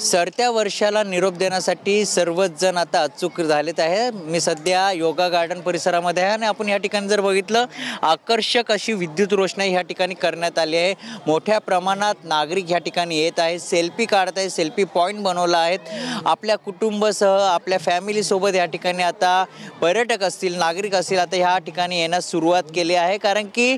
सरत्या वर्षाला निरोप देण्यासाठी सर्वच जण आता अचूक झालेत आहे। मी सध्या योगा गार्डन परिसरामध्ये आहे आणि आपण या ठिकाणी जर बघितलं आकर्षक अशी विद्युत रोषणाई या ठिकाणी करण्यात आली आहे। मोठ्या प्रमाणात नागरिक या ठिकाणी येत आहे, सेल्फी काढत आहे, सेल्फी पॉइंट बनवला आहेत। आपल्या कुटुंबासह आपल्या फॅमिली सोबत या ठिकाणी आता पर्यटक असतील, नागरिक असतील, आता ह्या ठिकाणी येण्यास सुरुवात केली आहे। कारण की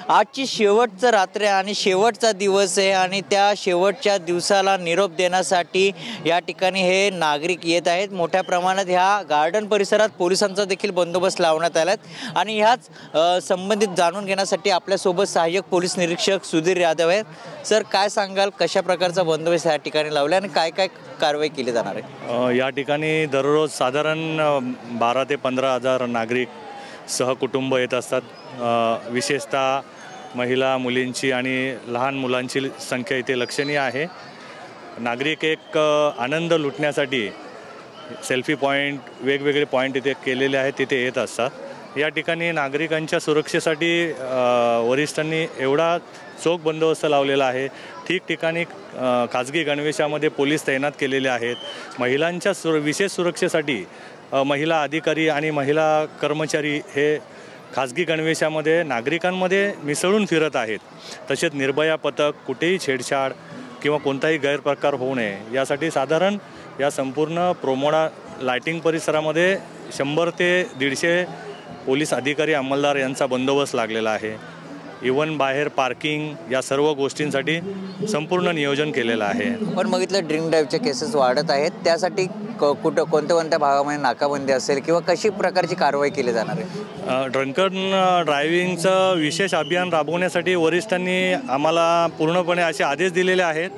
आजची शेवटचं रात्र आणि शेवटचा दिवस आहे आणि त्या शेवटच्या दिवसाला निरोप देण्यासाठी या ठिकाणी हे नागरिक येत आहेत। मोठ्या प्रमाणात ह्या गार्डन परिसरात पोलिसांचा देखील बंदोबस्त लावण्यात आला आहे आणि ह्याच संबंधित जाणून घेण्यासाठी आपल्यासोबत सहाय्यक पोलीस निरीक्षक सुधीर यादव आहेत। सर, काय सांगाल, कशा प्रकारचा बंदोबस्त या ठिकाणी लावला आणि काय काय कारवाई केली जाणार आहे? या ठिकाणी दररोज साधारण 12 ते 15 हजार नागरिक सहकुटुंब येत असतात। विशेषतः महिला, मुलींची आणि लहान मुलांची संख्या इथे लक्षणीय आहे। नागरिक एक आनंद लुटण्यासाठी सेल्फी पॉईंट, वेगवेगळे पॉईंट इथे केलेले आहेत, तिथे येत असतात। या ठिकाणी नागरिकांच्या सुरक्षेसाठी वरिष्ठांनी एवढा चोख बंदोबस्त लावलेला आहे। ठिकठिकाणी खाजगी गणवेशामध्ये पोलीस तैनात केलेले आहेत। महिलांच्या विशेष सुरक्षेसाठी महिला अधिकारी आणि महिला कर्मचारी हे खाजगी गणवेशामध्ये नागरिकांमध्ये मिसळून फिरत आहेत। तसेच निर्भया पथक, कुठेही छेडछाड किंवा कोणताही गैरप्रकार होऊ नये यासाठी साधारण या संपूर्ण प्रोमोडा लाइटिंग परिसरामध्ये 100 ते 150 पोलीस अधिकारी, अंमलदार यांचा बंदोबस्त लागलेला आहे। इव्हन बाहेर पार्किंग या सर्व गोष्टींसाठी संपूर्ण नियोजन केलेलं आहे। आपण बघितलं ड्रिंक ड्राईव्हच्या केसेस वाढत आहेत, त्यासाठी कोणत्या भागामध्ये नाकाबंदी असेल किंवा कशी प्रकारची कारवाई केली जाणार आहे? ड्रंकन ड्रायव्हिंगचं विशेष अभियान राबवण्यासाठी वरिष्ठांनी आम्हाला पूर्णपणे असे आदेश दिलेले आहेत।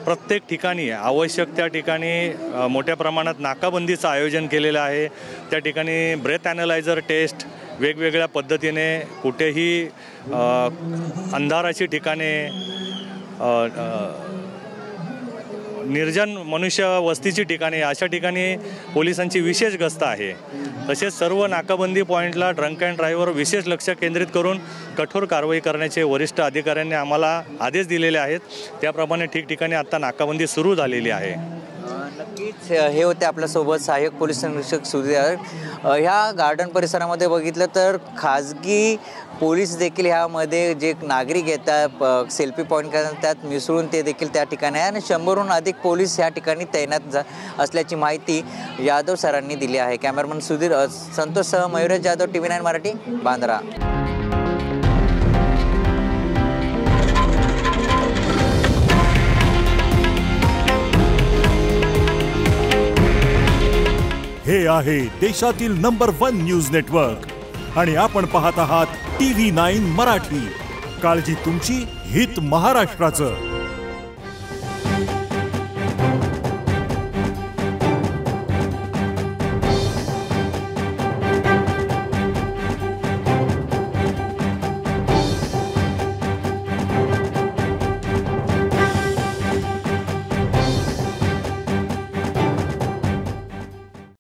प्रत्येक ठिकाणी आवश्यक त्या ठिकाणी मोठ्या प्रमाणात नाकाबंदीचं आयोजन केलेलं आहे। त्या ठिकाणी ब्रेथ ॲनालायझर टेस्ट वेगवेगळ्या पद्धतीने, कुठेही अंधाराची ठिकाणे, निर्जन मनुष्य वस्तीची ठिकाणे, अशा ठिकाणी पोलिसांची विशेष गस्त आहे। तसेच सर्व नाकाबंदी पॉईंटला ड्रंक अँड ड्राईव्हवर विशेष लक्ष केंद्रित करून कठोर कारवाई करण्याचे वरिष्ठ अधिकाऱ्यांनी आम्हाला आदेश दिलेले आहेत। त्याप्रमाणे ठिकठिकाणी आता नाकाबंदी सुरू झालेली आहे। नक्कीच हे होते आपल्यासोबत सहाय्यक पोलीस निरीक्षक सुधीर। ह्या गार्डन परिसरामध्ये बघितलं तर खाजगी पोलीस देखील ह्यामध्ये जे नागरिक येतात सेल्फी पॉईंट करतात त्यात मिसळून ते देखील त्या ठिकाणी आहे आणि 100हून अधिक पोलीस ह्या ठिकाणी तैनात असल्याची माहिती यादव सरांनी दिली आहे। कॅमेरामन सुधीर संतोषसह मयुरेश जाधव, TV9 मराठी, बांद्रा। हे आहे देशातील नंबर 1 न्यूज नेटवर्क आणि आपण पाहत आहात TV9 मराठी। काळजी तुमची, हित महाराष्ट्राचं।